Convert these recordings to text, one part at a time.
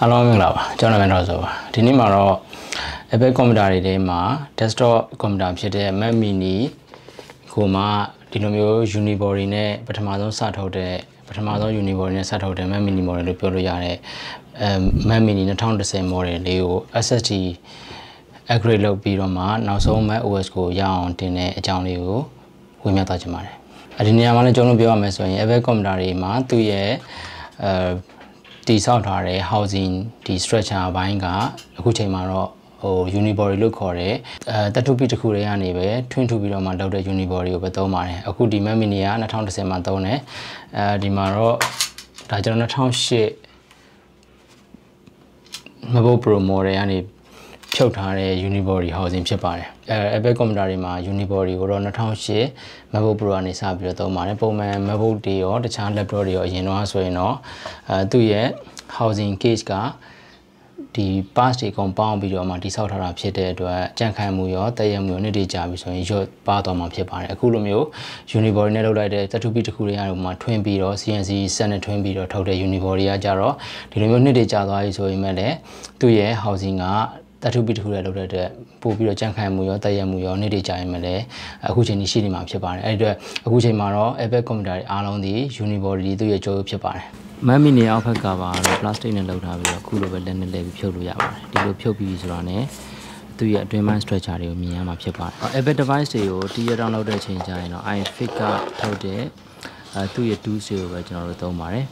Hello မင်္ဂလာပါကျွန်တော်ကတော့ဆိုပါဒီနေ့မှာတော့ Apple computer တွေထဲမှာ desktop computer ဖြစ်တဲ့ Mac mini ကိုမှဒီလိုမျိုး Unibody နဲ့ပထမဆုံးစထုတ်တဲ့Unibody နဲ့စထုတ်တဲ့ Mac mini model လို့ပြောလို့ရတဲ့Mac mini 2010 model လေးကို SSD upgrade လုပ်ပြီးတော့မှနောက်ဆုံး macOS ကိုရအောင်တင်တဲ့အကြောင်းလေးကိုဝင်ပြသွားချင်ပါတယ်ဒီနေရာမှာလည်းကျွန်တော်ပြောရမယ်ဆိုရင် Apple computer တွေမှာသူ့ရဲ့တီဆောက်ထားတဲ့ housing ဒီ structure ဘိုင်းကအခုချိန်မှာတော့Unibody လို့ခေါ်တဲ့တတုပိတစ်ခုတွေကနေပဲထွင်းထူပြီးတော့မှလောက်တဲ့ Unibody ကိုပဲသုံးပါတယ်အခုဒီ Mac mini က2010မှာသုံးတယ်ဒီမှာတော့ဒါကျွန်တော်2008 MacBook Pro model ကနေဖြုတ်ထားတဲ့ Unibody housing ဖြစ်ပါတယ်Apple computer တွေမှာ Unibody ကိုတော့2008 MacBook Pro ကနေစပြီးတော့သုံးပါတယ်ပုံမှန် MacBook တွေရောတခြား laptop တွေရောအရင်တော့ဆိုရင်တော့သူ့ရဲ့ housing case ကဒီ parts တွေကုန်ပေါင်းပြီးတော့မှတိဆောက်ထားတာဖြစ်တဲ့အတွက်ကြံ့ခိုင်မှုရောတည့်ရမှုရောနှစ်တည်ကြပြီဆိုရင်ရွတ်ပါသွားမှာဖြစ်ပါတယ်အခုလိုမျိုး Unibody နဲ့လုပ်လိုက်တဲ့တတုပိတစ်ခုတွေအားလုံးမှာထွင်းပြီးတော့ CNC စက်နဲ့ထွင်းပြီးတော့ထုတ်တဲ့ Unibody ကကြတော့ဒီလိုမျိုးနှစ်တည်ကြသွားပြီဆိုရင်မဲ့လည်းသူ့ရဲ့ housing ကတတုပိတစ်ခုတွေလုပ်တဲ့အတွက်ပို့ပြီးတော့ကြံ့ခိုင်မှုရောတည့်ရမှုရောနှစ်တည်ကြရင်မဲ့လည်းအခုချိန်ကြီးရှိနေမှာဖြစ်ပါတယ်အဲ့ဒီအတွက်အခုချိန်မှာတော့ Apple computer တွေအားလုံးဒီ Unibody သူ့ရဲ့ကြိုးဖြစ်ပါတယ်Mac mini အောက်ဘက်ကပါတော့ plastic နဲ့လုပ်ထားပြီးတော့ခုလိုပဲလက်နဲ့လဲပြီးဖြုတ်လို့ရပါတယ်ဒီလိုဖြုတ်ပြီးဆိုတာနဲ့သူ့ရဲ့အတွင်းပိုင်း structure တွေကိုမြင်ရမှာဖြစ်ပါတယ် Apple device တွေကိုတီးရအောင်လုပ်တဲ့အချိန်ကျရင်တော့ iFix ကထုတ်တဲ့သူ့ရဲ့ tools တွေကိုပဲကျွန်တော်တို့သုံးပါတယ်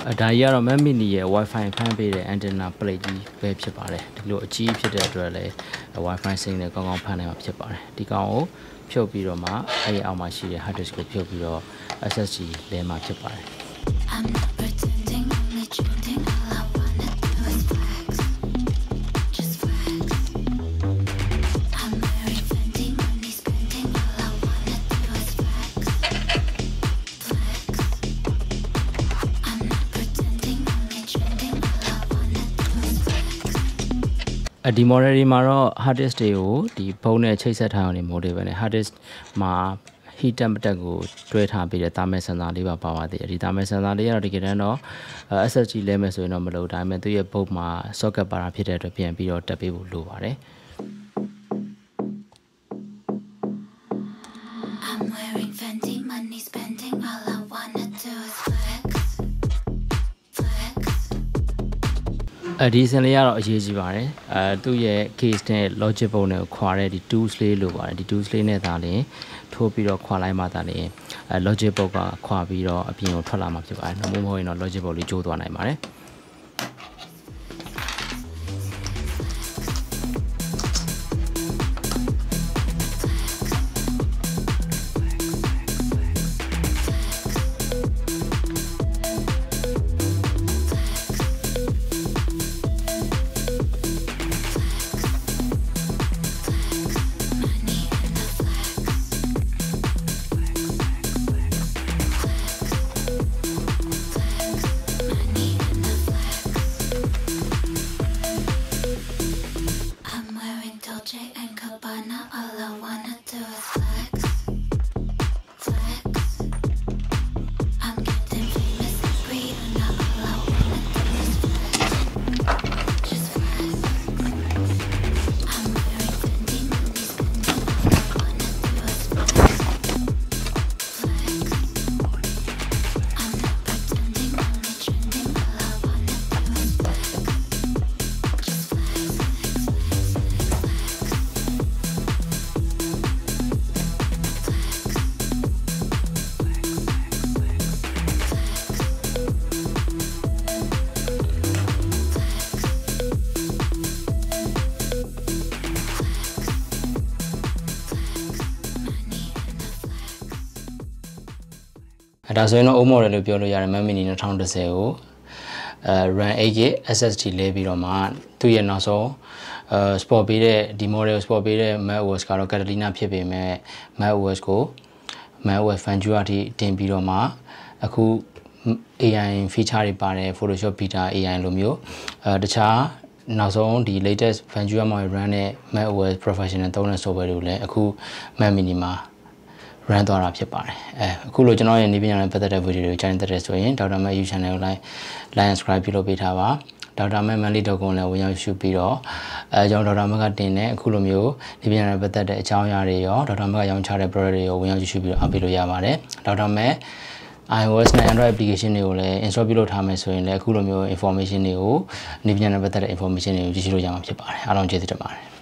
ဒါကြီးကတော့ Mac mini ရဲ့ Wi-Fi ဖမ်းပေးတဲ့ antenna plate ကြီးပဲဖြစ်ပါတယ်ဒီလိုအကြီးဖြစ်တဲ့အတွက်လည်း Wi-Fi signal ကောင်းကောင်းဖမ်းနိုင်မှာဖြစ်ပါတယ်ဒီကောင်ကိုဖြုတ်ပြီးတော့မှအဲ့ဒီအောက်မှာရှိတဲ့ hard disk ကိုဖြုတ်ပြီးတော့ SSD လဲမှာဖြစ်ပါတယ်ဒီ model တွေမှာတော့ hard disk တွေကိုဒီဖုန်းနဲ့ချိတ်ဆက်ထားအောင်နေ model ပဲနဲ့ hard disk မှာ heat temperature ကိုတွဲထားပြီးတဲ့ thermal sensor လေးပါပါသေးတယ်ဒီ thermal sensor လေးကတော့တကယ်တမ်းတော့ SSD လဲမယ်ဆိုရင်တော့မလို့ဒါပေမဲ့သူ့ရဲ့ board မှာ socket ပါတာဖြစ်တဲ့အတွက်ပြန်ပြီးတော့တက်ပေးဖို့လိုပါတယ်ဒီစင်လေးကတော့အရေးကြီးပါတယ်သူ့ရဲ့ case နဲ့ logic ပုံနဲ့ခွာတဲ့ဒီ tools လေးလိုပါတယ်ဒီ tools လေးနဲ့ဒါလည်းထိုးပြီးတော့ခွာလိုက်မှဒါလည်းlogic ပုံကခွာပြီးတော့အပြင်ကိုထွက်လာမှာဖြစ်ပါတယ်မဟုတ်ရင်တော့ logic ပုံလေးကျိုးသွားနိုင်ပါတယ်ဒါဆိုရင်တော့ old model လို့ပြောလို့ရတယ် Mac mini 2010ကိုRAM 8GB SSD လဲပြီးတော့မှသူ့ရဲ့နောက်ဆုံးsport ပေးတဲ့ဒီ model sport ပေးတဲ့ macOS ကတော့ Catalina ဖြစ်ပေမဲ့ macOS ကို macOS Ventura ထိတင်ပြီးတော့မှအခု AI feature တွေပါတယ် Photoshop Beta AI လိုမျိုးတခြားနောက်ဆုံးဒီ latest Ventura မှာ run တဲ့ macOS professional သုံးတဲ့ software တွေကိုလည်းအခု Mac mini မှာ run သွားတာဖြစ်ပါတယ်အခုလိုကျွန်တော်ရဲ့နေပညာနဲ့ပတ်သက်တဲ့ video တွေကိုကြိုင်တဲ့ဆိုရင် Dr.Mac YouTube channel ကို like and subscribe ပြုလုပ်ပေးထားပါ Dr.Mac Mandalay.com လည်းဝင်ရောက်ရှုပြီးတော့ကျွန်တော် Dr.Mac ကတင်တဲ့အခုလိုမျိုးနေပညာနဲ့ပတ်သက်တဲ့အကြောင်းအရာတွေရော Dr.Mac ကရောင်းချတဲ့ product တွေရောဝင်ရောက်ရှုပြီးတော့အားပေးလို့ရပါတယ် Dr.Mac iOS နဲ့ Android application တွေကိုလည်း install ပြုလုပ်ထားမယ်ဆိုရင်လည်းအခုလိုမျိုး information တွေကိုနေပညာနဲ့ပတ်သက်တဲ့ information တွေကိုကြည့်ရှုလို့ရမှာဖြစ်ပါတယ်အားလုံးကျေးဇူးတင်ပါတယ်